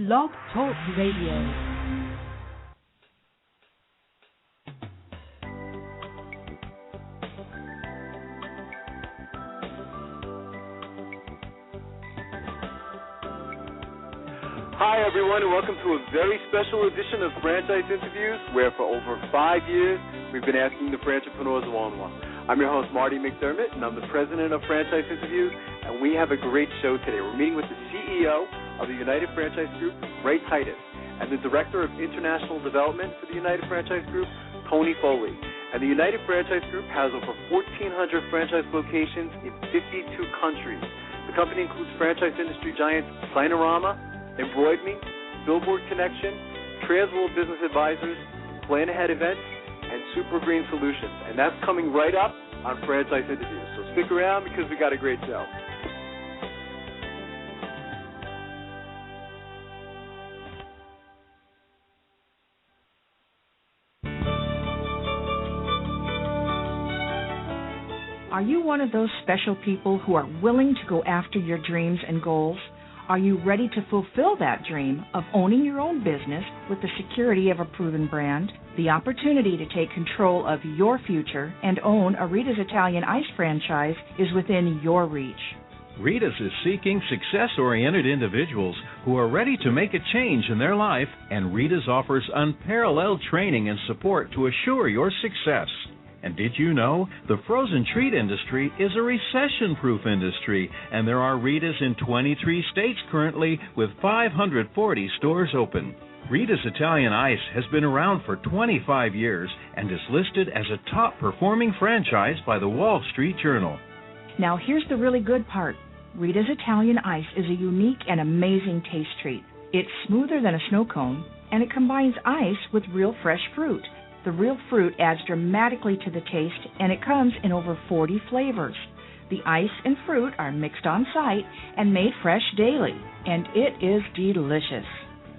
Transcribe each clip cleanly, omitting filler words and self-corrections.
Blog Talk Radio. Hi, everyone, and welcome to a very special edition of Franchise Interviews, where for over 5 years, we've been asking the franchipreneurs one-on-one. I'm your host, Marty McDermott, and I'm the president of Franchise Interviews, and we have a great show today. We're meeting with the CEO of the United Franchise Group, Ray Titus, and the Director of International Development for the United Franchise Group, Tony Foley. And the United Franchise Group has over 1,400 franchise locations in 52 countries. The company includes franchise industry giants SIGNARAMA, EmbroidMe, Billboard Connection, Transworld Business Advisors, Plan Ahead Events, and SuperGreen Solutions. And that's coming right up on Franchise Interviews. So stick around because we got a great show. Are you one of those special people who are willing to go after your dreams and goals? Are you ready to fulfill that dream of owning your own business with the security of a proven brand? The opportunity to take control of your future and own a Rita's Italian Ice franchise is within your reach. Rita's is seeking success-oriented individuals who are ready to make a change in their life, and Rita's offers unparalleled training and support to assure your success. And did you know the frozen treat industry is a recession-proof industry, and there are Rita's in 23 states currently with 540 stores open. Rita's Italian Ice has been around for 25 years and is listed as a top-performing franchise by the Wall Street Journal. Now here's the really good part. Rita's Italian Ice is a unique and amazing taste treat. It's smoother than a snow cone, and it combines ice with real fresh fruit. The real fruit adds dramatically to the taste, and it comes in over 40 flavors. The ice and fruit are mixed on site and made fresh daily, and it is delicious.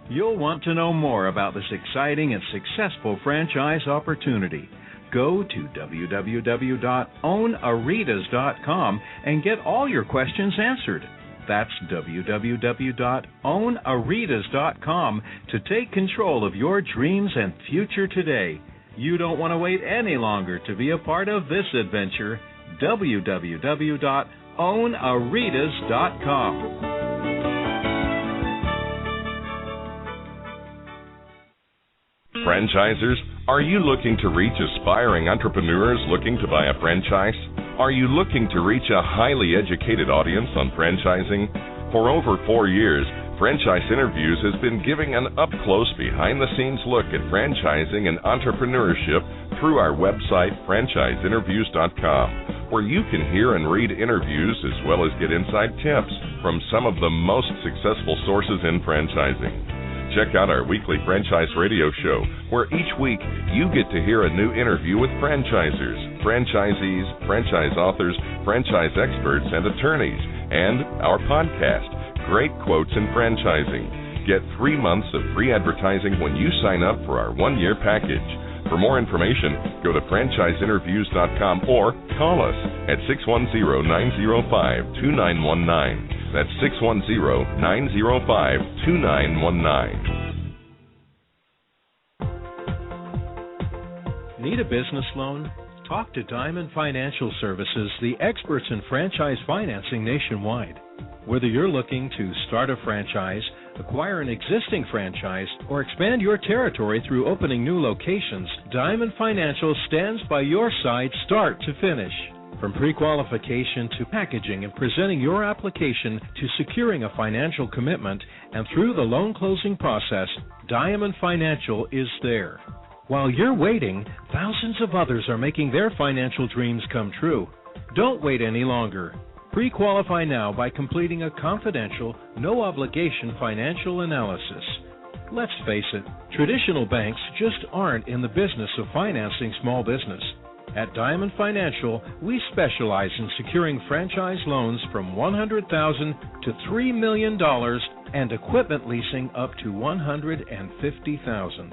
You'll want to know more about this exciting and successful franchise opportunity. Go to www.ownaritas.com and get all your questions answered. That's www.ownaritas.com to take control of your dreams and future today. You don't want to wait any longer to be a part of this adventure. www.ownaritas.com. Franchisers, are you looking to reach aspiring entrepreneurs looking to buy a franchise? Are you looking to reach a highly educated audience on franchising? For over 4 years, Franchise Interviews has been giving an up-close, behind-the-scenes look at franchising and entrepreneurship through our website, franchiseinterviews.com, where you can hear and read interviews as well as get inside tips from some of the most successful sources in franchising. Check out our weekly franchise radio show, where each week you get to hear a new interview with franchisers, franchisees, franchise authors, franchise experts, and attorneys, and our podcast, Great Quotes in Franchising. Get 3 months of free advertising when you sign up for our 1-year package. For more information, go to franchiseinterviews.com or call us at 610-905-2919. That's 610-905-2919. Need a business loan? Talk to Diamond Financial Services, the experts in franchise financing nationwide. Whether you're looking to start a franchise, acquire an existing franchise, or expand your territory through opening new locations, Diamond Financial stands by your side start to finish. From pre-qualification to packaging and presenting your application to securing a financial commitment and through the loan closing process, Diamond Financial is there. While you're waiting, thousands of others are making their financial dreams come true. Don't wait any longer. Pre-qualify now by completing a confidential, no-obligation financial analysis. Let's face it, traditional banks just aren't in the business of financing small business. At Diamond Financial, we specialize in securing franchise loans from $100,000 to $3 million and equipment leasing up to $150,000.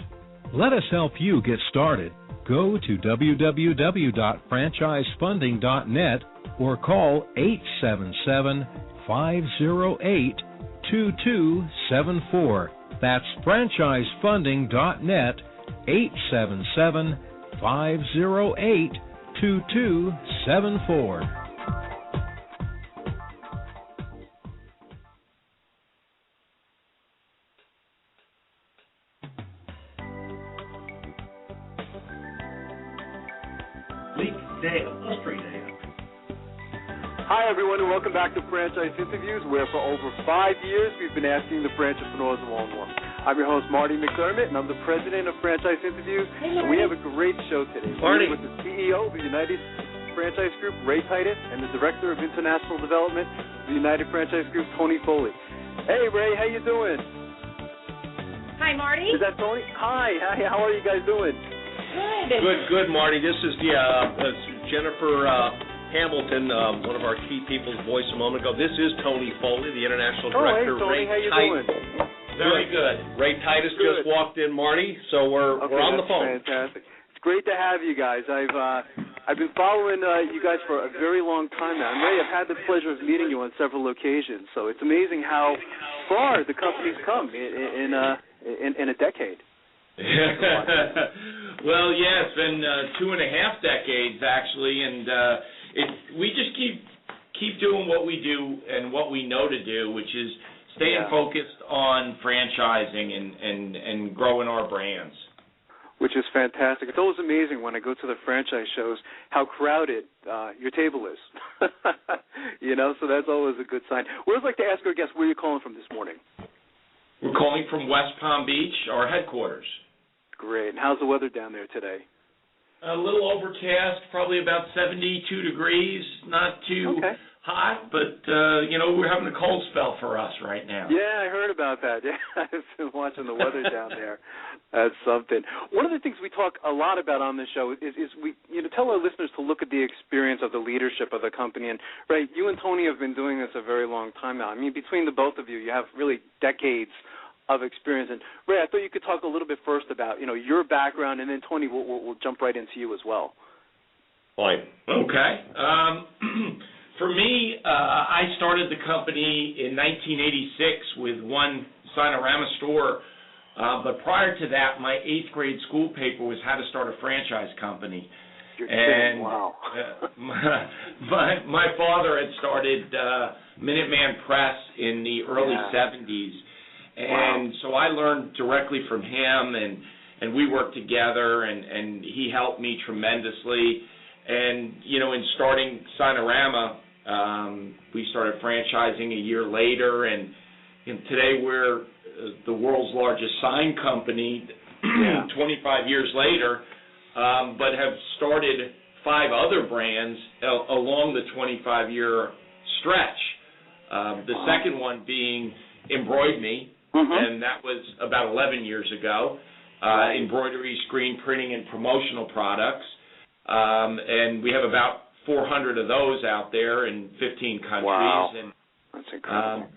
Let us help you get started. Go to www.franchisefunding.net or call 877-508-2274. That's franchisefunding.net, 877-508-2274. Hi, everyone, and welcome back to Franchise Interviews, where for over 5 years we've been asking the entrepreneurs one-on-one. I'm your host, Marty McDermott, and I'm the president of Franchise Interviews. And we have a great show today. Marty. We're with the CEO of the United Franchise Group, Ray Titus, and the Director of International Development of the United Franchise Group, Tony Foley. Hey, Ray, how you doing? Hi, Marty. Is that Tony? Hi, how are you guys doing? Good, Marty. This is Jennifer Hamilton, one of our key people's voice a moment ago. This is Tony Foley, the International Director. Hey, Tony, Ray how you Titus. doing? Very good. Ray Titus just walked in, Marty, so we're on the phone. Fantastic. It's great to have you guys. I've been following you guys for a very long time now. And Ray, I've had the pleasure of meeting you on several occasions. So it's amazing how far the company's come in a decade. Well, yeah, it's been 2.5 decades actually, and we just keep doing what we do and what we know to do, which is staying focused on franchising and growing our brands. Which is fantastic. It's always amazing when I go to the franchise shows how crowded your table is. So that's always a good sign. We always like to ask our guests, where are you calling from this morning? We're calling from West Palm Beach, our headquarters. Great. And how's the weather down there today? A little overcast, probably about 72 degrees, not too hot, but, we're having a cold spell for us right now. Yeah, I heard about that. Yeah, I've been watching the weather down there. That's something. One of the things we talk a lot about on this show is we tell our listeners to look at the experience of the leadership of the company. And, Ray, you and Tony have been doing this a very long time now. I mean, between the both of you, you have really decades of experience. And, Ray, I thought you could talk a little bit first about, your background, and then, Tony, we'll jump right into you as well. Fine. Okay. For me, I started the company in 1986 with one SIGNARAMA store, but prior to that, my 8th grade school paper was how to start a franchise company. You're kidding. Wow. My father had started Minuteman Press in the early 70s, and so I learned directly from him, and we worked together, and he helped me tremendously. And, in starting SIGNARAMA, we started franchising a year later, and today we're the world's largest sign company 25 years later, but have started 5 other brands along the 25-year stretch. The second one being EmbroidMe, and that was about 11 years ago. Embroidery, screen printing, and promotional products. And we have about 400 of those out there in 15 countries. Wow. And, that's incredible.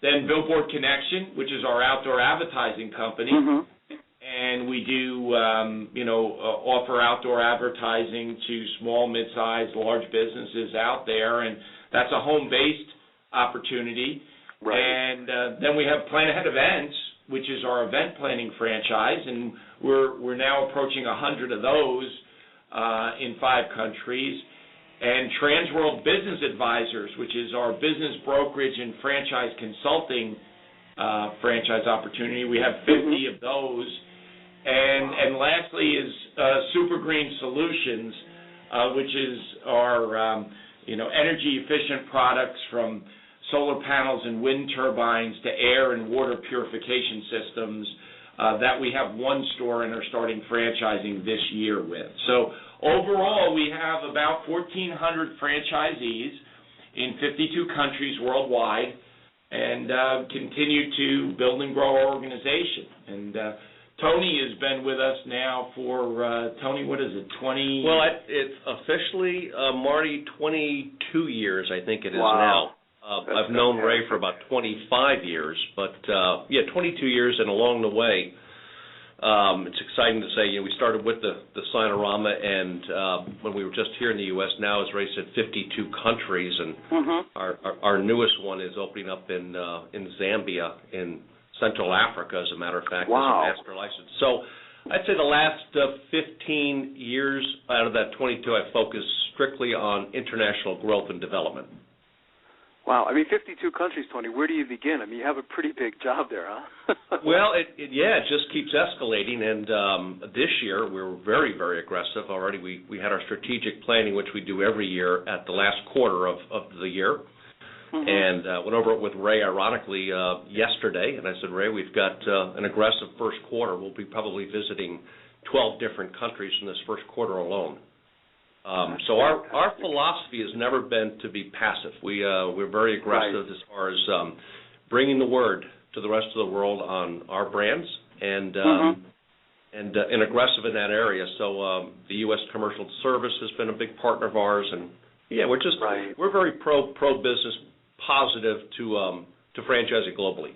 Then Billboard Connection, which is our outdoor advertising company. And we do, offer outdoor advertising to small, mid-sized, large businesses out there. And that's a home-based opportunity. Right. And then we have Plan Ahead Events, which is our event planning franchise. And we're now approaching 100 of those in 5 countries. And Transworld Business Advisors, which is our business brokerage and franchise consulting franchise opportunity. We have 50 of those. And lastly is SuperGreen Solutions, which is our energy-efficient products from solar panels and wind turbines to air and water purification systems that we have one store and are starting franchising this year with. So overall, we have about 1,400 franchisees in 52 countries worldwide, and continue to build and grow our organization. And Tony has been with us now for, Tony, what is it, 20? Well, it's officially, Marty, 22 years, I think it is now. I've known Ray for about 25 years, but 22 years, and along the way, it's exciting to say, we started with the SIGNARAMA, and when we were just here in the U.S., now, as Ray said, 52 countries, and our newest one is opening up in Zambia in Central Africa, as a matter of fact, wow. as a master license. So I'd say the last 15 years out of that 22, I focused strictly on international growth and development. Wow. I mean, 52 countries, Tony. Where do you begin? I mean, you have a pretty big job there, huh? Well, it just keeps escalating, and this year we were very, very aggressive already. We had our strategic planning, which we do every year at the last quarter of the year, and went over it with Ray, ironically, yesterday, and I said, Ray, we've got an aggressive first quarter. We'll be probably visiting 12 different countries in this first quarter alone. So our philosophy has never been to be passive. We're very aggressive as far as bringing the word to the rest of the world on our brands and aggressive in that area. So the U.S. Commercial Service has been a big partner of ours, and we're very pro business, positive to franchising globally.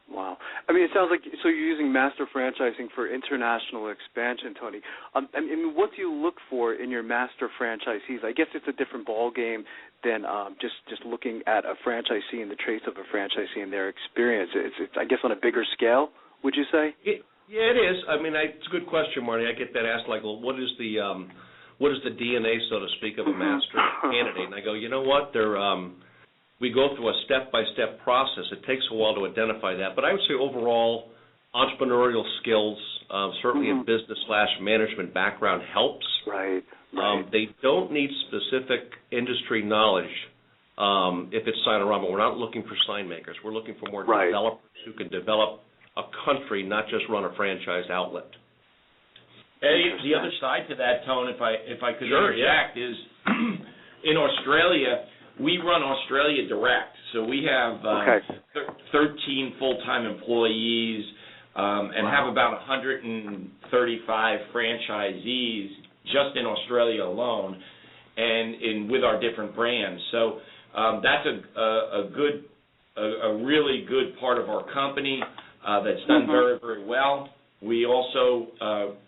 Wow. I mean, it sounds like, so you're using master franchising for international expansion, Tony. I mean, what do you look for in your master franchisees? I guess it's a different ball game than just looking at a franchisee and the traits of a franchisee and their experience. It's I guess, on a bigger scale, would you say? Yeah, it is. I mean, it's a good question, Marty. I get that asked, like, well, what is the DNA, so to speak, of a master candidate? And I go, you know what? We go through a step-by-step process. It takes a while to identify that. But I would say overall, entrepreneurial skills, certainly a business/management background helps. Right. They don't need specific industry knowledge if it's SIGNARAMA. We're not looking for sign makers. We're looking for more developers who can develop a country, not just run a franchise outlet. Eddie, the other side to that, Tone, if I could interject, is in Australia, we run Australia direct, so we have 13 full-time employees and have about 135 franchisees just in Australia alone, and with our different brands. So that's a really good part of our company that's done very, very well. We also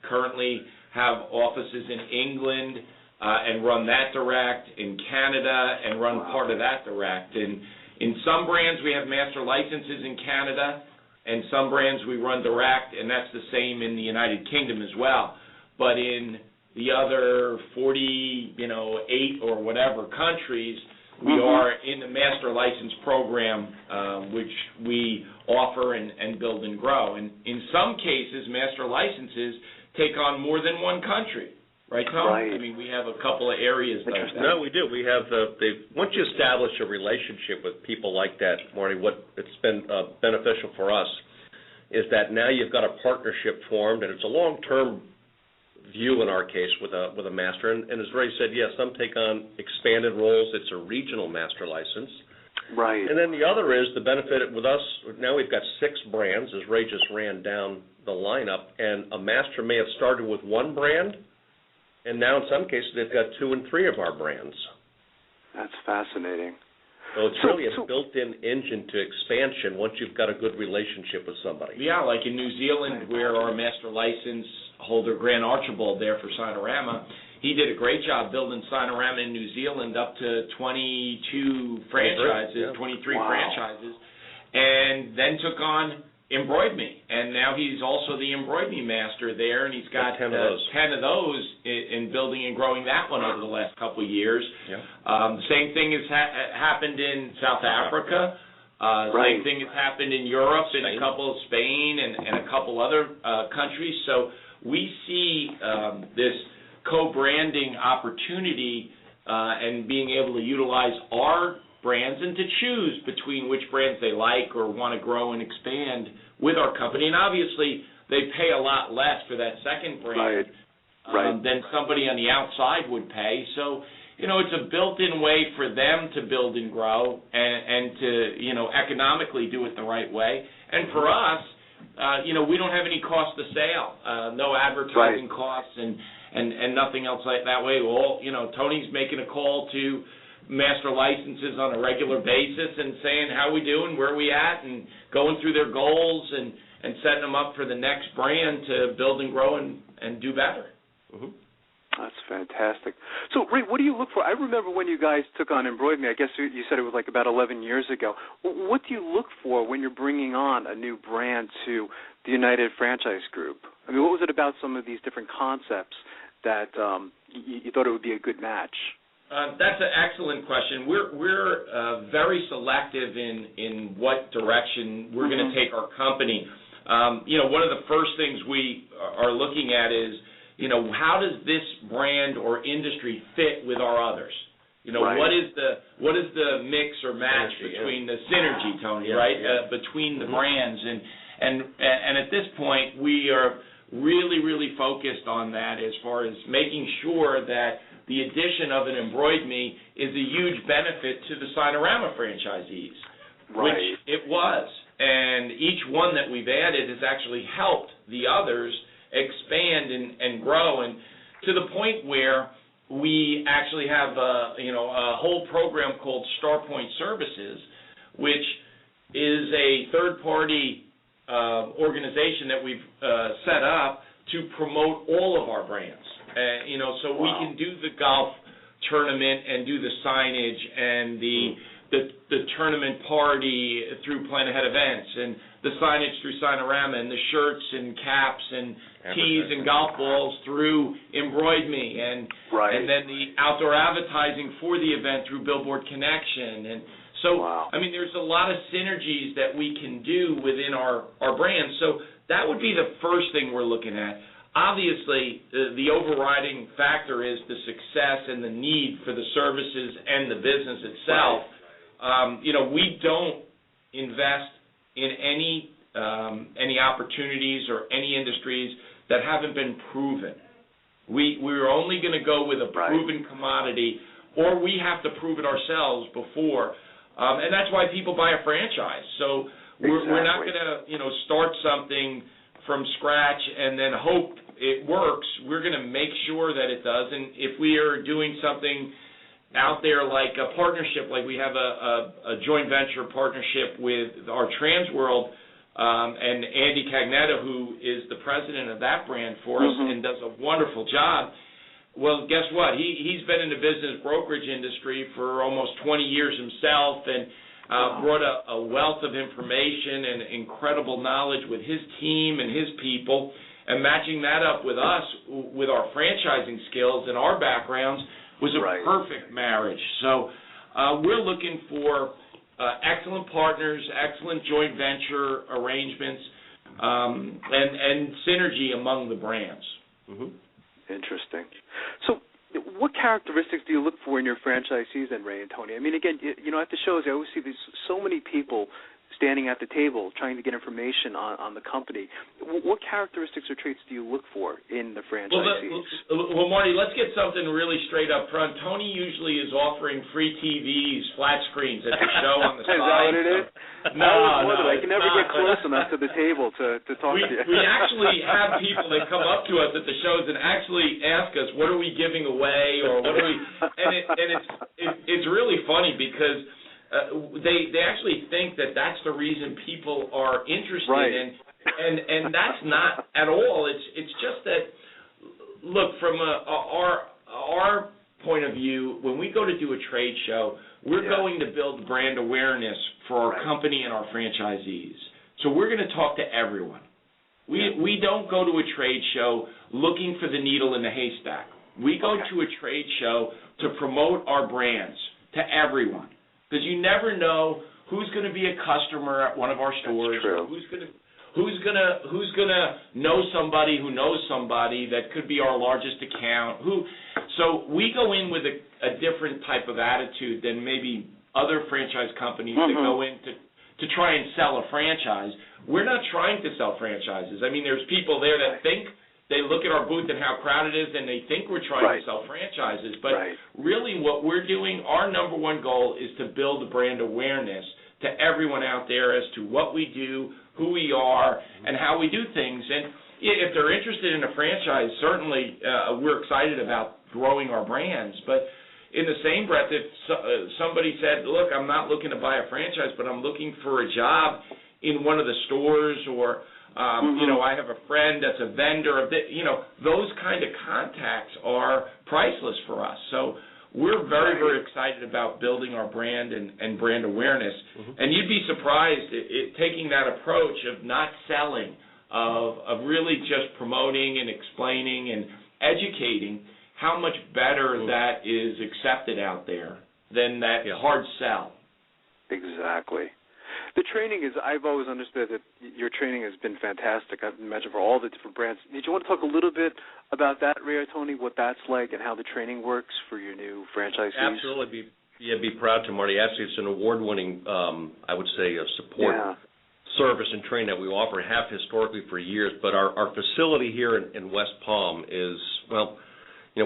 currently have offices in England. And run that direct, in Canada, and run part of that direct. And in some brands, we have master licenses in Canada, and some brands we run direct, and that's the same in the United Kingdom as well. But in the other 48 or whatever countries, we are in the master license program, which we offer and build and grow. And in some cases, master licenses take on more than one country. Right, Tom? Right. I mean, we have a couple of areas like that. No, we do. We have once you establish a relationship with people like that, Marty, what it's been beneficial for us is that now you've got a partnership formed, and it's a long-term view in our case with a master. And as Ray said, yes, some take on expanded roles. It's a regional master license. Right. And then the other is the benefit with us, now we've got 6 brands, as Ray just ran down the lineup, and a master may have started with one brand, and now in some cases they've got 2 and 3 of our brands. That's fascinating. So it's really a built-in engine to expansion once you've got a good relationship with somebody. Yeah, like in New Zealand, where our master license holder, Grant Archibald, there for SIGNARAMA, he did a great job building SIGNARAMA in New Zealand up to 22 franchises, 23 franchises, and then took on EmbroidMe, and now he's also the EmbroidMe master there, and he's got 10 of those in building and growing that one over the last couple of years. Yeah. The same thing has happened in South Africa. Same thing has happened in Europe, in a couple of Spain and a couple other countries. So we see this co-branding opportunity and being able to utilize our brands and to choose between which brands they like or want to grow and expand with our company. And obviously, they pay a lot less for that second brand than somebody on the outside would pay. So, it's a built-in way for them to build and grow and to, economically do it the right way. And for us, we don't have any cost of sale, no advertising costs and nothing else like that way. Well, Tony's making a call to master licenses on a regular basis and saying how we doing, where we at, and going through their goals and setting them up for the next brand to build and grow and do better. That's fantastic. So, Ray, what do you look for? I remember when you guys took on EmbroidMe, I guess you said it was like about 11 years ago. What do you look for when you're bringing on a new brand to the United Franchise Group? I mean, what was it about some of these different concepts that you thought it would be a good match? That's an excellent question. We're very selective in what direction we're going to take our company. One of the first things we are looking at is, how does this brand or industry fit with our others? Right. What is the mix or match between the synergy, Tony, right? Between the brands, and at this point we are really, really focused on that as far as making sure that the addition of an EmbroidMe is a huge benefit to the SIGNARAMA franchisees, which it was. And each one that we've added has actually helped the others expand and grow, and to the point where we actually have a whole program called StarPoint Services, which is a third-party organization that we've set up to promote all of our brands. So we can do the golf tournament and do the signage and the tournament party through Plan Ahead Events, and the signage through SIGNARAMA, and the shirts and caps and tees and golf balls through EmbroidMe, and then the outdoor advertising for the event through Billboard Connection. And so, I mean, there's a lot of synergies that we can do within our brand. So that would be the first thing we're looking at. Obviously, the overriding factor is the success and the need for the services and the business itself. We don't invest in any opportunities or any industries that haven't been proven. We're only going to go with a proven commodity, or we have to prove it ourselves before, and that's why people buy a franchise. So we're not going to start something from scratch and then hope it works. We're going to make sure that it does, and if we are doing something out there like a partnership, like we have a joint venture partnership with our Transworld, and Andy Cagnetta, who is the president of that brand for us and does a wonderful job. Well, guess what? He's been in the business brokerage industry for almost 20 years himself, and brought a wealth of information and incredible knowledge with his team and his people, and matching that up with us, with our franchising skills and our backgrounds, was a perfect marriage. So we're looking for excellent partners, excellent joint venture arrangements, and synergy among the brands. Interesting. So what characteristics do you look for in your franchisees then, Ray and Tony? I mean, again, at the shows, I always see so many people standing at the table trying to get information on the company. What characteristics or traits do you look for in the franchisees? Well, Marty, let's get something really straight up front. Tony usually is offering free TVs, flat screens at the show on the side. Is that what it is? No, I can never get close enough to the table to talk to you. We actually have people that come up to us at the shows and actually ask us, what are we giving away, or what are we, and it's really funny because they actually think that that's the reason people are interested in, and that's not at all. It's just that, look, from our point of view, when we go to do a trade show, we're going to build brand awareness for our company and our franchisees. So we're going to talk to everyone. We don't go to a trade show looking for the needle in the haystack. We go to a trade show to promote our brands to everyone. Because you never know who's going to be a customer at one of our stores, or who's going to know somebody who knows somebody that could be our largest account. So we go in with a different type of attitude than maybe other franchise companies that go in to try and sell a franchise. We're not trying to sell franchises. I mean, there's people there that think. They look at our booth and how crowded it is, and they think we're trying to sell franchises. But really what we're doing, our number one goal is to build a brand awareness to everyone out there as to what we do, who we are, and how we do things. And if they're interested in a franchise, certainly we're excited about growing our brands. But in the same breath, if somebody said, look, I'm not looking to buy a franchise, but I'm looking for a job in one of the stores, or I have a friend that's a vendor. Those kind of contacts are priceless for us. So we're very, very excited about building our brand and brand awareness. And you'd be surprised taking that approach of not selling, of really just promoting and explaining and educating, how much better that is accepted out there than that hard sell. Exactly. The training is, I've always understood that your training has been fantastic, I imagine, for all the different brands. Did you want to talk a little bit about that, Ray or Tony, what that's like and how the training works for your new franchisees? Absolutely. Be proud to, Marty. Actually, it's an award-winning, I would say, support service and training that we offer, have historically for years. But our facility here in West Palm is,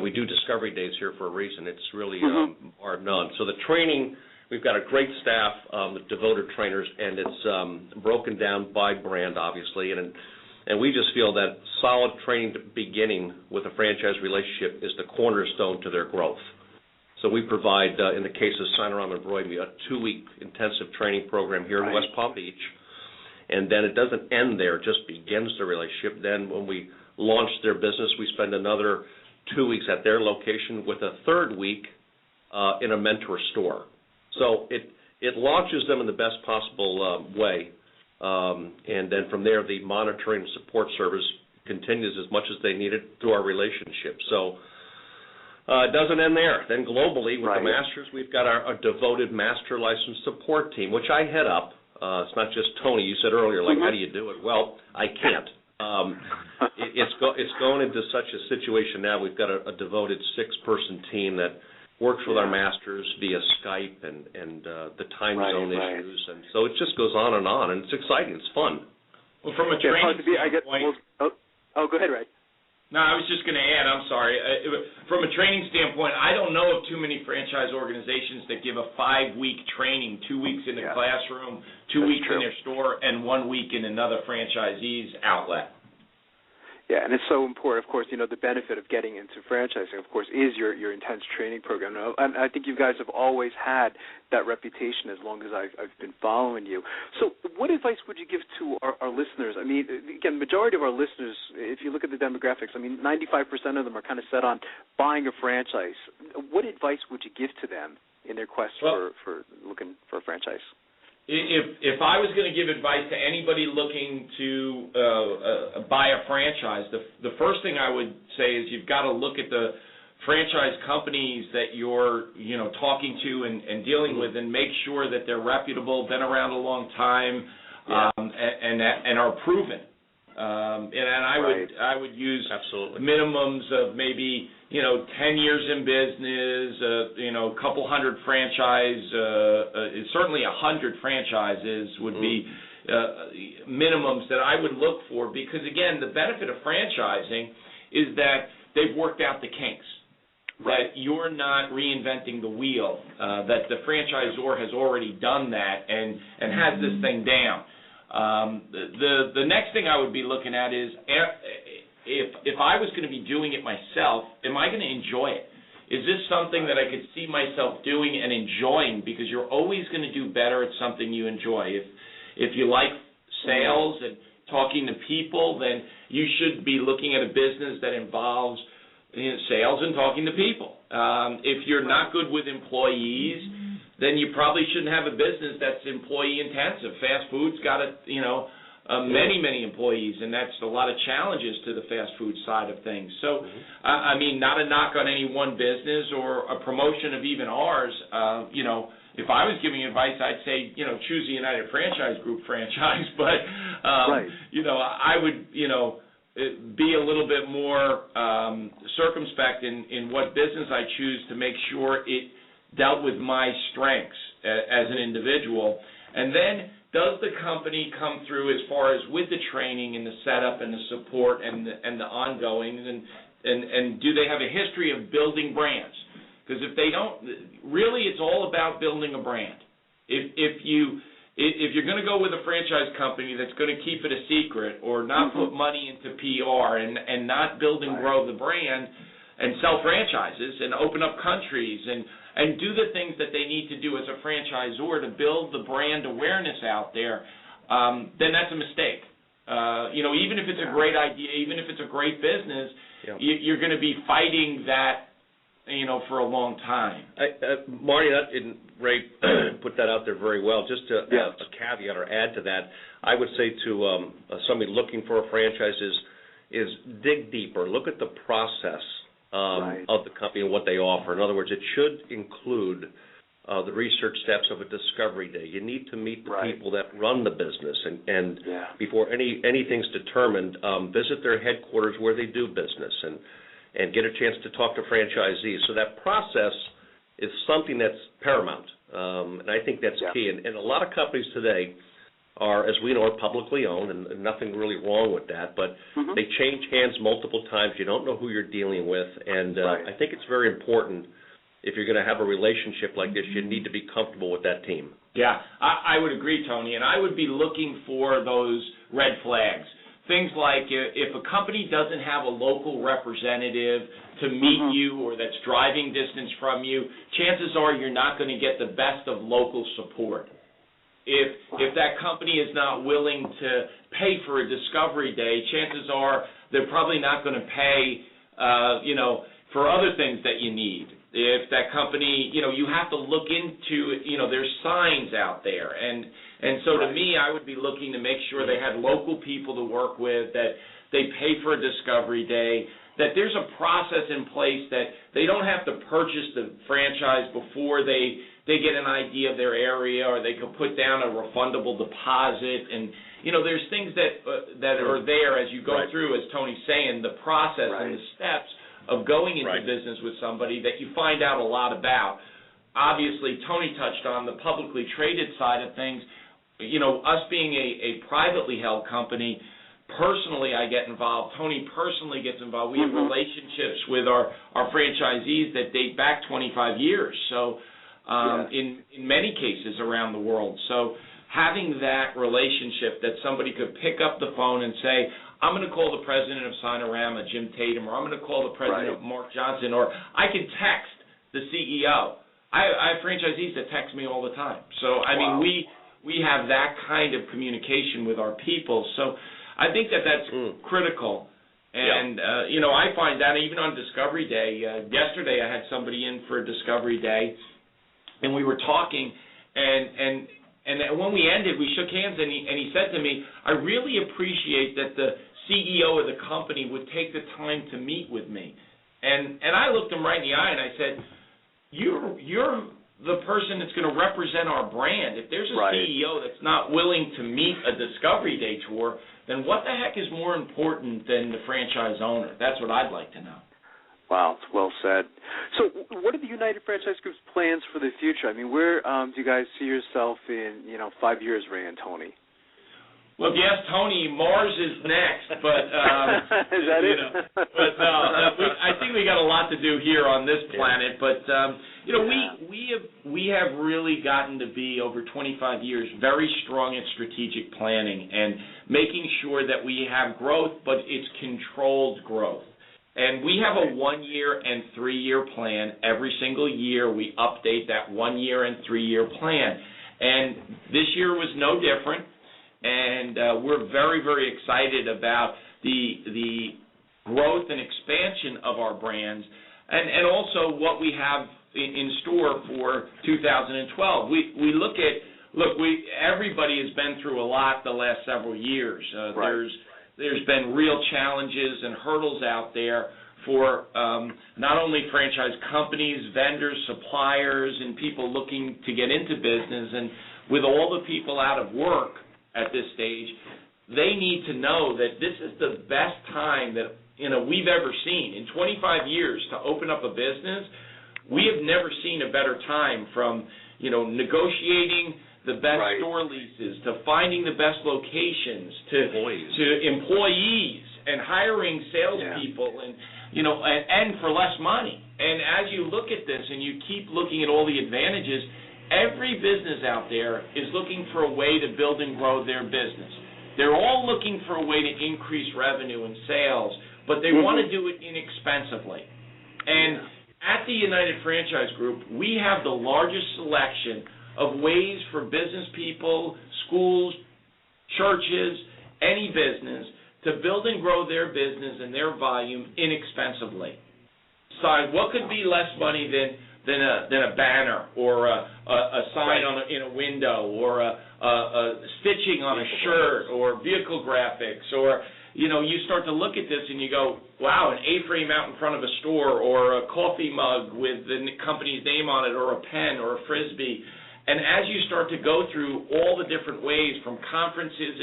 we do discovery days here for a reason. It's really bar none. So the training, we've got a great staff, devoted trainers, and it's broken down by brand, obviously. And we just feel that solid training beginning with a franchise relationship is the cornerstone to their growth. So we provide, in the case of SIGNARAMA and EmbroidMe, a 2-week intensive training program here in West Palm Beach. And then it doesn't end there, it just begins the relationship. Then when we launch their business, we spend another 2 weeks at their location with a 3rd week in a mentor store. So it launches them in the best possible way. And then from there, the monitoring and support service continues as much as they need it through our relationship. So it doesn't end there. Then globally, with the masters, we've got our devoted master license support team, which I head up. It's not just Tony. You said earlier, how do you do it? Well, I can't. It's going into such a situation now. We've got a devoted 6-person team that works with our masters via Skype and the time zone issues. And so it just goes on, and it's exciting. It's fun. Well, from a training standpoint... go ahead, Ray. No, I was just going to add, I'm sorry. From a training standpoint, I don't know of too many franchise organizations that give a 5-week training, 2 weeks in the classroom, 2 weeks in their store, and 1 week in another franchisee's outlet. Yeah, and it's so important, of course, the benefit of getting into franchising, of course, is your intense training program. And I think you guys have always had that reputation as long as I've been following you. So what advice would you give to our listeners? I mean, again, the majority of our listeners, if you look at the demographics, 95% of them are kind of set on buying a franchise. What advice would you give to them in their quest for looking for a franchise? If I was going to give advice to anybody looking to buy a franchise, the first thing I would say is you've got to look at the franchise companies that you're talking to and dealing with, and make sure that they're reputable, been around a long time, and are proven. I would use minimums of maybe 10 years in business, a couple hundred certainly 100 franchises would be minimums that I would look for, because again, the benefit of franchising is that they've worked out the kinks. That you're not reinventing the wheel, that the franchisor has already done that and has this thing down. The next thing I would be looking at is if I was going to be doing it myself, am I going to enjoy it? Is this something that I could see myself doing and enjoying? Because you're always going to do better at something you enjoy. If you like sales and talking to people, then you should be looking at a business that involves sales and talking to people. If you're not good with employees, then you probably shouldn't have a business that's employee intensive. Fast food's got many employees, and that's a lot of challenges to the fast food side of things. So, not a knock on any one business or a promotion of even ours. If I was giving advice, I'd say, choose the United Franchise Group franchise. But, I would, be a little bit more circumspect in what business I choose to make sure it dealt with my strengths as an individual. And then, does the company come through as far as with the training and the setup and the support and the ongoing, and do they have a history of building brands? Because if they don't, really it's all about building a brand. If you're going to go with a franchise company that's going to keep it a secret or not put money into PR and not build and grow the brand and sell franchises and open up countries and do the things that they need to do as a franchisor to build the brand awareness out there, then that's a mistake. even if it's a great idea, even if it's a great business, you're going to be fighting that, for a long time. Marty and Ray put that out there very well. Just to a caveat or add to that, I would say to somebody looking for a franchise is dig deeper. Look at the process of the company and what they offer. In other words, it should include the research steps of a discovery day. You need to meet the people that run the business, and before anything's determined, visit their headquarters where they do business and get a chance to talk to franchisees. So that process is something that's paramount, and I think that's key. And a lot of companies today are, as we know, are publicly owned, and nothing really wrong with that, but they change hands multiple times. You don't know who you're dealing with, and I think it's very important, if you're going to have a relationship like this, you need to be comfortable with that team. Yeah, I would agree, Tony, and I would be looking for those red flags. Things like if a company doesn't have a local representative to meet you or that's driving distance from you, chances are you're not going to get the best of local support. If that company is not willing to pay for a discovery day, chances are they're probably not going to pay, for other things that you need. If that company, you have to look into, there's signs out there. And so to me, I would be looking to make sure they had local people to work with, that they pay for a discovery day, that there's a process in place that they don't have to purchase the franchise before they get an idea of their area, or they can put down a refundable deposit. And, there's things that are there as you go through, as Tony's saying, the process and the steps of going into business with somebody that you find out a lot about. Obviously, Tony touched on the publicly traded side of things. Us being a privately held company, personally I get involved. Tony personally gets involved. We have relationships with our franchisees that date back 25 years, so in many cases around the world. So having that relationship that somebody could pick up the phone and say, I'm going to call the president of SIGNARAMA, Jim Tatum, or I'm going to call the president of Mark Johnson, or I can text the CEO. I have franchisees that text me all the time. So, I mean, we have that kind of communication with our people. So I think that's critical. And, I find that even on Discovery Day. Yesterday I had somebody in for a Discovery Day, and we were talking, and when we ended, we shook hands, and he said to me, I really appreciate that the CEO of the company would take the time to meet with me. And I looked him right in the eye, and I said, you're the person that's going to represent our brand. If there's a CEO that's not willing to meet a Discovery Day tour, then what the heck is more important than the franchise owner? That's what I'd like to know. Wow, it's well said. So what are the United Franchise Group's plans for the future? I mean, where do you guys see yourself in, 5 years, Ray and Tony? Well, if you ask Tony, Mars is next, but is that it? But I think we got a lot to do here on this planet. But we have really gotten to be, over 25 years, very strong at strategic planning and making sure that we have growth, but it's controlled growth. And we have a 1-year and 3-year plan. Every single year we update that 1-year and 3-year plan. And this year was no different. And we're very, very excited about the growth and expansion of our brands, and also what we have in store for 2012. We look, everybody has been through a lot the last several years. There's been real challenges and hurdles out there for not only franchise companies, vendors, suppliers, and people looking to get into business. And with all the people out of work at this stage, they need to know that this is the best time that we've ever seen. In 25 years to open up a business, we have never seen a better time, from negotiating the best store leases, to finding the best locations, to employees and hiring salespeople, and for less money. And as you look at this and you keep looking at all the advantages, every business out there is looking for a way to build and grow their business. They're all looking for a way to increase revenue and sales, but they want to do it inexpensively. And at the United Franchise Group, we have the largest selection of ways for business people, schools, churches, any business to build and grow their business and their volume inexpensively. So what could be less money than a banner or a sign in a window or a stitching on a shirt or vehicle graphics, or you start to look at this and you go, wow, an A-frame out in front of a store, or a coffee mug with the company's name on it, or a pen or a Frisbee. And as you start to go through all the different ways, from conferences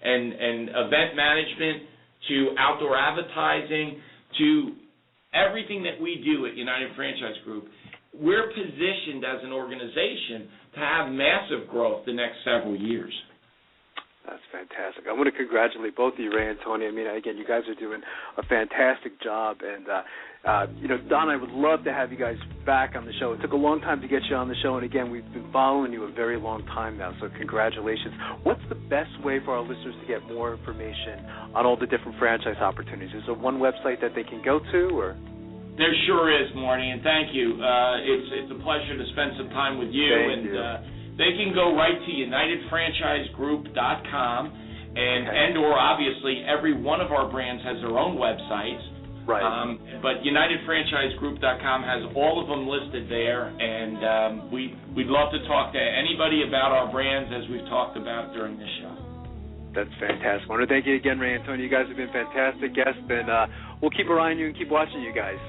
and event management to outdoor advertising to everything that we do at United Franchise Group, we're positioned as an organization to have massive growth the next several years. That's fantastic. I want to congratulate both of you, Ray and Tony. I mean, again, you guys are doing a fantastic job. And, Don, I would love to have you guys back on the show. It took a long time to get you on the show. And, again, we've been following you a very long time now. So congratulations. What's the best way for our listeners to get more information on all the different franchise opportunities? Is there one website that they can go to, or? There sure is, Marty, and thank you. It's a pleasure to spend some time with you. Thank you. They can go right to UnitedFranchiseGroup.com, and or obviously every one of our brands has their own websites. Right. But UnitedFranchiseGroup.com has all of them listed there, and we'd love to talk to anybody about our brands as we've talked about during this show. That's fantastic. I want to thank you again, Ray and Tony. You guys have been fantastic guests, and we'll keep our eye on you and keep watching you guys.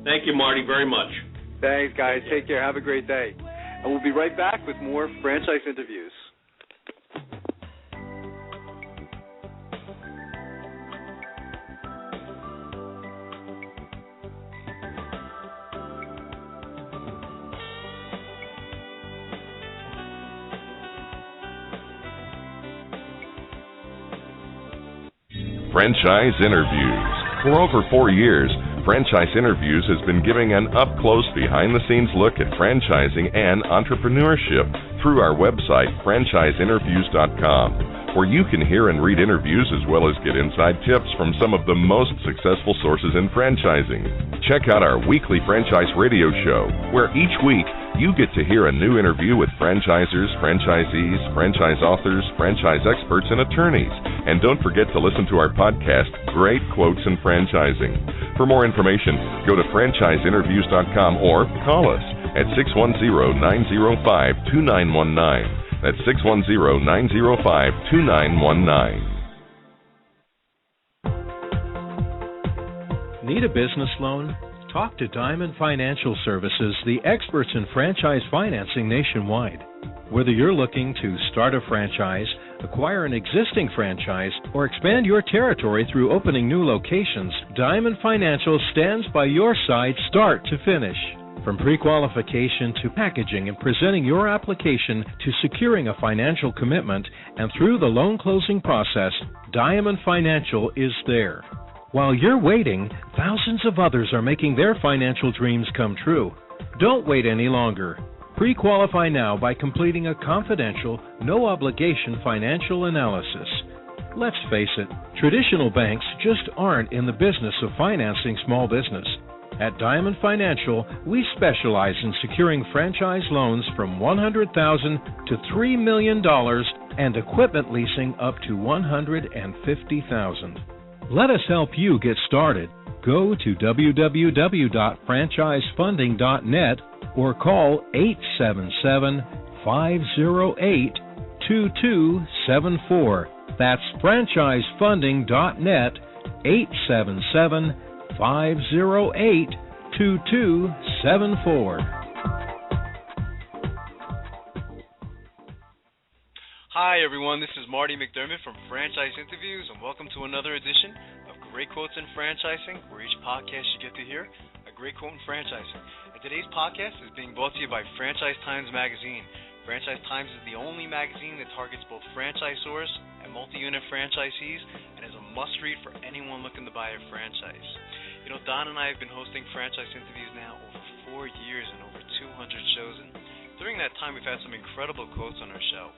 Thank you, Marty, very much. Thanks, guys. Take care. Have a great day. And we'll be right back with more franchise interviews. Franchise Interviews. For over 4 years, Franchise Interviews has been giving an up-close, behind-the-scenes look at franchising and entrepreneurship through our website, franchiseinterviews.com, where you can hear and read interviews as well as get inside tips from some of the most successful sources in franchising. Check out our weekly franchise radio show, where each week you get to hear a new interview with franchisers, franchisees, franchise authors, franchise experts, and attorneys. And don't forget to listen to our podcast, Great Quotes in Franchising. For more information, go to franchiseinterviews.com or call us at 610-905-2919. That's 610-905-2919. Need a business loan? Talk to Diamond Financial Services, the experts in franchise financing nationwide. Whether you're looking to start a franchise, acquire an existing franchise, or expand your territory through opening new locations, Diamond Financial stands by your side start to finish. From pre-qualification to packaging and presenting your application to securing a financial commitment, and through the loan closing process, Diamond Financial is there. While you're waiting, thousands of others are making their financial dreams come true. Don't wait any longer. Pre-qualify now by completing a confidential, no-obligation financial analysis. Let's face it, traditional banks just aren't in the business of financing small business. At Diamond Financial, we specialize in securing franchise loans from $100,000 to $3 million and equipment leasing up to $150,000. Let us help you get started. Go to www.franchisefunding.net or call 877-508-2274. That's franchisefunding.net, 877-508-2274. Hi everyone, this is Marty McDermott from Franchise Interviews, and welcome to another edition of Great Quotes in Franchising, where each podcast you get to hear a great quote in franchising. And today's podcast is being brought to you by Franchise Times Magazine. Franchise Times is the only magazine that targets both franchisors and multi-unit franchisees, and is a must-read for anyone looking to buy a franchise. You know, Don and I have been hosting Franchise Interviews now over 4 years and over 200 shows, and during that time we've had some incredible quotes on our show.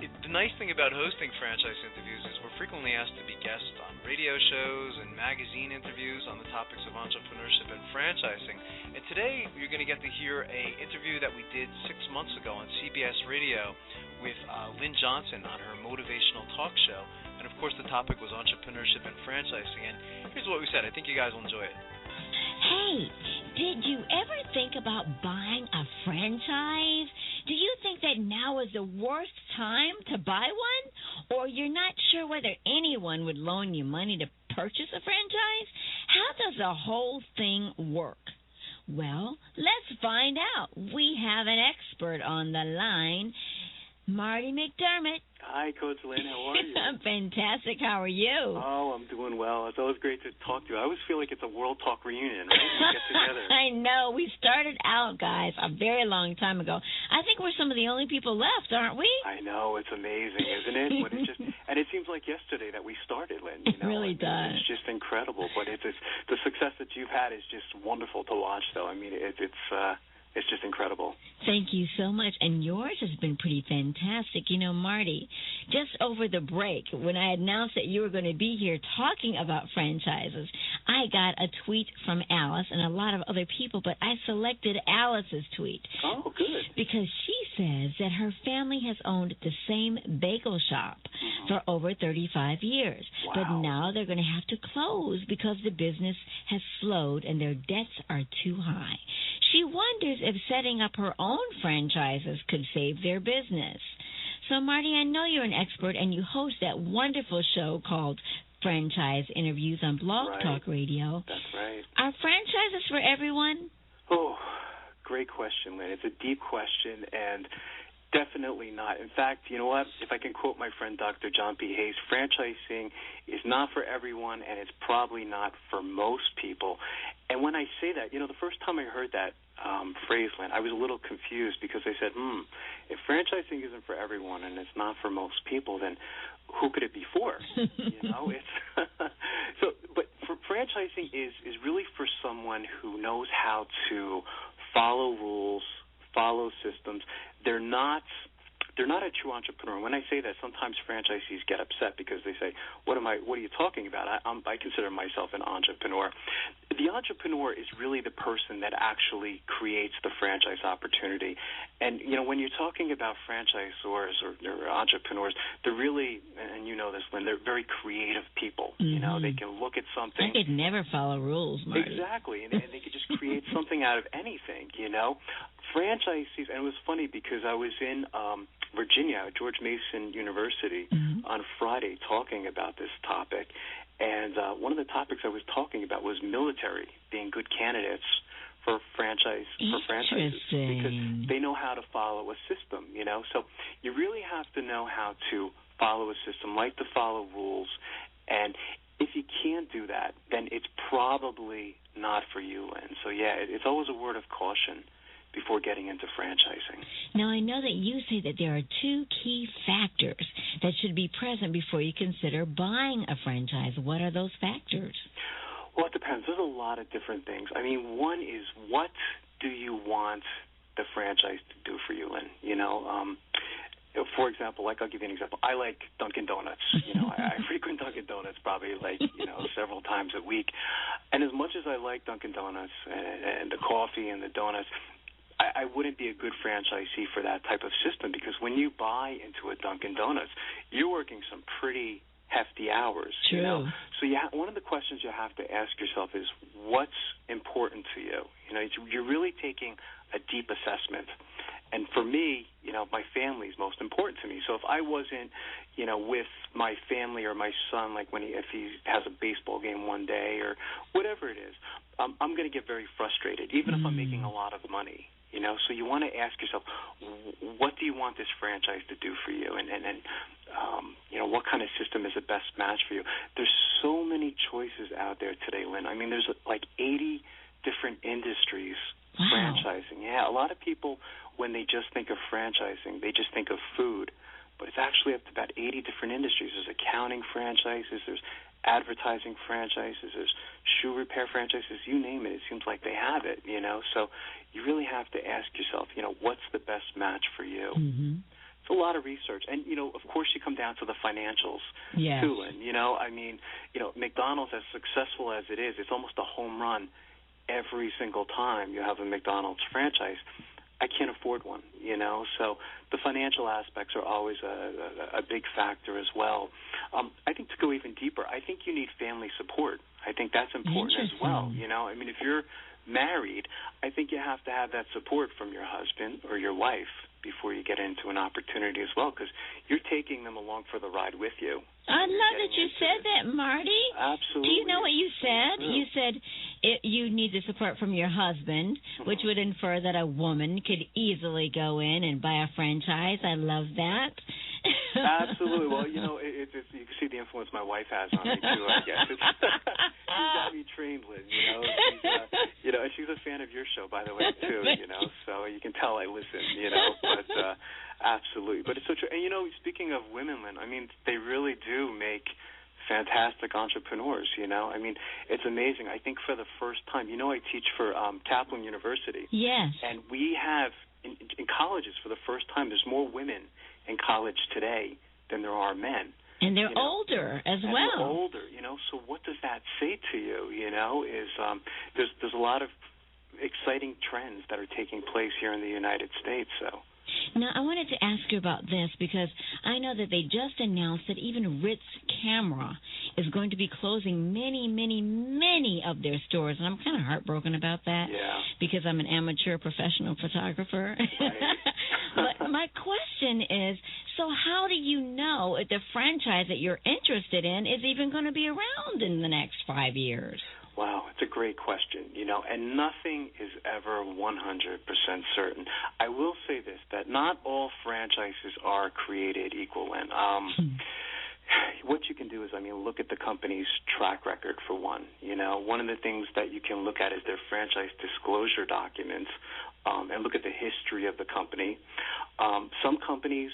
The nice thing about hosting Franchise Interviews is we're frequently asked to be guests on radio shows and magazine interviews on the topics of entrepreneurship and franchising. And today you're going to get to hear an interview that we did 6 months ago on CBS Radio with Lynn Johnson on her motivational talk show. And of course, the topic was entrepreneurship and franchising, and here's what we said. I think you guys will enjoy it. Hey, did you ever think about buying a franchise? Do you think that now is the worst time to buy one? Or you're not sure whether anyone would loan you money to purchase a franchise? How does the whole thing work? Well, let's find out. We have an expert on the line, Marty McDermott. Hi, Coach Lynn. How are you? I'm fantastic. How are you? Oh, I'm doing well. It's always great to talk to you. I always feel like it's a World Talk reunion, right? We get together. I know. We started out, guys, a very long time ago. I think we're some of the only people left, aren't we? I know. It's amazing, isn't it? But it's just, and it seems like yesterday that we started, Lynn. You know? It really does. It's just incredible. But it's the success that you've had is just wonderful to watch, though. I mean, it's just incredible. Thank you so much. And yours has been pretty fantastic. You know, Marty, just over the break, when I announced that you were going to be here talking about franchises, I got a tweet from Alice and a lot of other people, but I selected Alice's tweet. Oh, good. Because she says that her family has owned the same bagel shop for over 35 years. Wow. But now they're going to have to close because the business has slowed and their debts are too high. She wonders if setting up her own franchises could save their business. So, Marty, I know you're an expert and you host that wonderful show called Franchise Interviews on Blog Talk Radio. That's right. Are franchises for everyone? Oh, great question, Lynn. It's a deep question, and definitely not. In fact, you know what? If I can quote my friend Dr. John P. Hayes, franchising is not for everyone, and it's probably not for most people. And when I say that, you know, the first time I heard that phrase, Lynn, I was a little confused because I said, if franchising isn't for everyone and it's not for most people, then who could it be for? You know, it's but franchising is really for someone who knows how to follow rules, follow systems. They're not a true entrepreneur. When I say that, sometimes franchisees get upset because they say, what are you talking about? I consider myself an entrepreneur. The entrepreneur is really the person that actually creates the franchise opportunity. And, you know, when you're talking about franchisors or entrepreneurs, they're really, and you know this, Lynn, they're very creative people. Mm-hmm. You know, they can look at something. I could never follow rules, Marty. Exactly, and they could just create something out of anything, you know. Franchisees, and it was funny because I was in Virginia, George Mason University, on Friday talking about this topic. And one of the topics I was talking about was military being good candidates for franchises because they know how to follow a system, you know. So you really have to know how to follow a system, like to follow rules. And if you can't do that, then it's probably not for you. And so, yeah, it's always a word of caution before getting into franchising. Now, I know that you say that there are two key factors that should be present before you consider buying a franchise. What are those factors? Well, it depends. There's a lot of different things. I mean, one is, what do you want the franchise to do for you? And, you know, for example, I'll give you an example. I like Dunkin' Donuts. You know, I frequent Dunkin' Donuts probably several times a week. And as much as I like Dunkin' Donuts and the coffee and the donuts, I wouldn't be a good franchisee for that type of system, because when you buy into a Dunkin' Donuts, you're working some pretty hefty hours. True. You know? So one of the questions you have to ask yourself is, what's important to you? You know, you're really taking a deep assessment. And for me, you know, my family is most important to me. So if I wasn't, you know, with my family or my son, like if he has a baseball game one day or whatever it is, I'm going to get very frustrated, even if I'm making a lot of money. You know, so you want to ask yourself, what do you want this franchise to do for you? And you know, what kind of system is the best match for you? There's so many choices out there today, Lynn. I mean, there's like 80 different industries franchising. Yeah, a lot of people, when they just think of franchising, they just think of food. But it's actually up to about 80 different industries. There's accounting franchises, there's advertising franchises, there's shoe repair franchises, you name it. It seems like they have it, you know. So you really have to ask yourself, you know, what's the best match for you? Mm-hmm. It's a lot of research. And, you know, of course you come down to the financials, too. And, you know, I mean, you know, McDonald's, as successful as it is, it's almost a home run every single time you have a McDonald's franchise. I can't afford one, you know. So the financial aspects are always a big factor as well. I think to go even deeper, I think you need family support. I think that's important as well, you know. I mean, if you're married, I think you have to have that support from your husband or your wife before you get into an opportunity as well, because you're taking them along for the ride with you. I love that you said that, Marty. Absolutely. Do you know what you said? True. You said you need the support from your husband, which would infer that a woman could easily go in and buy a franchise. I love that. Absolutely. Well, you know, you can see the influence my wife has on me, too, I guess. She's got me trained, Lynn, you know. She's a fan of your show, by the way, too, you know, so you can tell I listen, you know. But absolutely. But it's so true. And, you know, speaking of women, Lynn, I mean, they really do make fantastic entrepreneurs, you know. I mean, it's amazing. I think for the first time, you know, I teach for Kaplan University. Yes. And we have, in colleges, for the first time, there's more women in college today than there are men. And they're older as well. They're older, you know. So what does that say to you? You know, is there's a lot of exciting trends that are taking place here in the United States. So. Now, I wanted to ask you about this because I know that they just announced that even Ritz Camera is going to be closing many, many, many of their stores, and I'm kind of heartbroken about that because I'm an amateur professional photographer. Right. But my question is, so how do you know if the franchise that you're interested in is even going to be around in the next 5 years? Wow, it's a great question, you know, and nothing is ever 100% certain. I will say this, that not all franchises are created equal, and what you can do is, I mean, look at the company's track record for one. You know, one of the things that you can look at is their franchise disclosure documents, and look at the history of the company. Some companies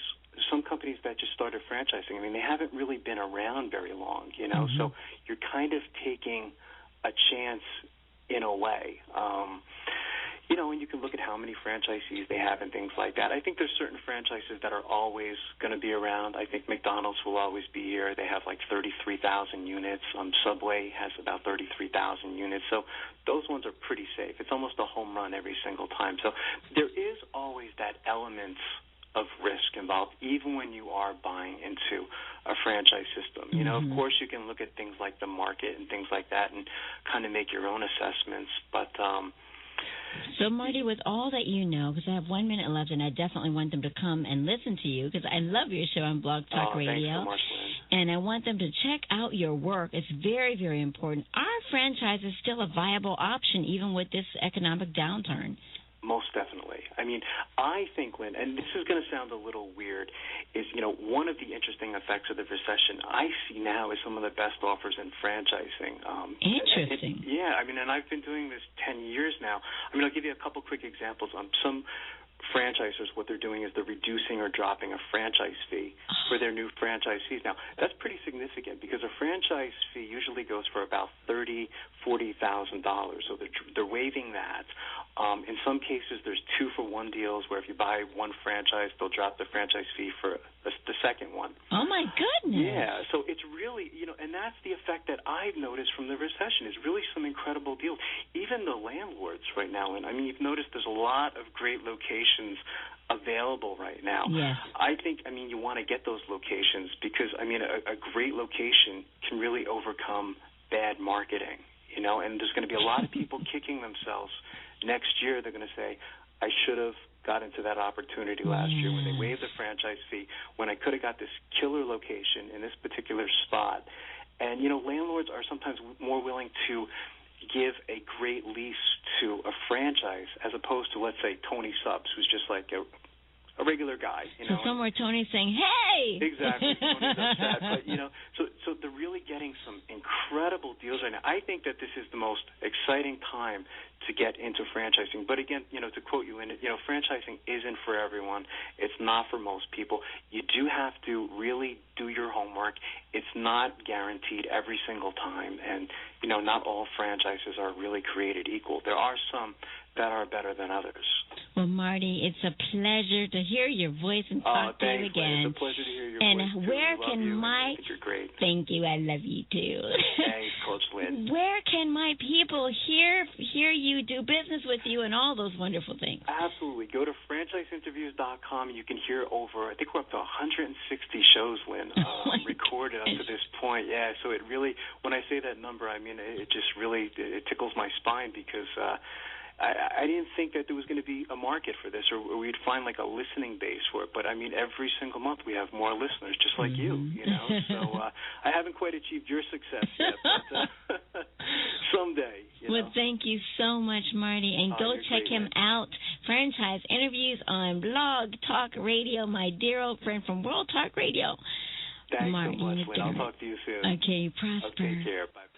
that just started franchising, I mean, they haven't really been around very long, you know, so you're kind of taking a chance in a way. You know, and you can look at how many franchisees they have and things like that. I think there's certain franchises that are always going to be around. I think McDonald's will always be here. They have like 33,000 units. Subway has about 33,000 units. So those ones are pretty safe. It's almost a home run every single time. So there is always that element of risk involved, even when you are buying into a franchise system. You know, of course, you can look at things like the market and things like that and kind of make your own assessments, but so, Marty, with all that you know, because I have 1 minute left, and I definitely want them to come and listen to you, because I love your show on Blog Talk Radio. Thanks so much, Lynn. And I want them to check out your work. It's very, very important. Are franchises still a viable option, even with this economic downturn? Most definitely. I mean, I think, Lynn, and this is going to sound a little weird, is, you know, one of the interesting effects of the recession I see now is some of the best offers in franchising. Interesting. I mean, and I've been doing this 10 years now. I mean, I'll give you a couple quick examples. Some franchisers, what they're doing is they're reducing or dropping a franchise fee for their new franchisees. Now, that's pretty significant because a franchise fee usually goes for about $30,000, $40,000. So they're waiving that. In some cases, there's 2-for-1 deals where if you buy one franchise, they'll drop the franchise fee for the second one. Oh, my goodness. Yeah, so it's really, you know, and that's the effect that I've noticed from the recession is really some incredible deals. Even the landlords right now, and I mean, you've noticed there's a lot of great locations available right now. Yes. I think, I mean, you want to get those locations because, I mean, a great location can really overcome bad marketing, you know, and there's going to be a lot of people kicking themselves. Next year, they're going to say, I should have got into that opportunity last year when they waived the franchise fee, when I could have got this killer location in this particular spot. And, you know, landlords are sometimes more willing to give a great lease to a franchise as opposed to, let's say, Tony Subs, who's just like a regular guy. You know? So somewhere Tony's saying, hey! Exactly. Tony's upset. But, you know, so they're really getting some incredible deals right now. I think that this is the most exciting time to get into franchising. But again, you know, to quote you in it, you know, franchising isn't for everyone. It's not for most people. You do have to really do your homework. It's not guaranteed every single time. And, you know, not all franchises are really created equal. There are some that are better than others. Well, Marty, it's a pleasure to hear your voice and talk to you again. It's a pleasure to hear your and voice, too. where I love can you, my... I think you're great. Thank you. I love you, too. Thanks. Coach Lynn. Where can my people hear you, do business with you, and all those wonderful things? Absolutely. Go to franchiseinterviews.com. You can hear over, I think we're up to 160 shows, Lynn, recorded up to this point. Yeah, so it really, when I say that number, I mean, it just really, it tickles my spine because I didn't think that there was going to be a market for this or we'd find like a listening base for it. But, I mean, every single month we have more listeners just like you know. So I haven't quite achieved your success yet, but someday. Well, thank you so much, Marty. And go check him out. Franchise Interviews on Blog Talk Radio, my dear old friend from World Talk Radio. Thanks Marty so much, Lynn. I'll talk to you soon. Okay, prosper. Okay, take care. Bye.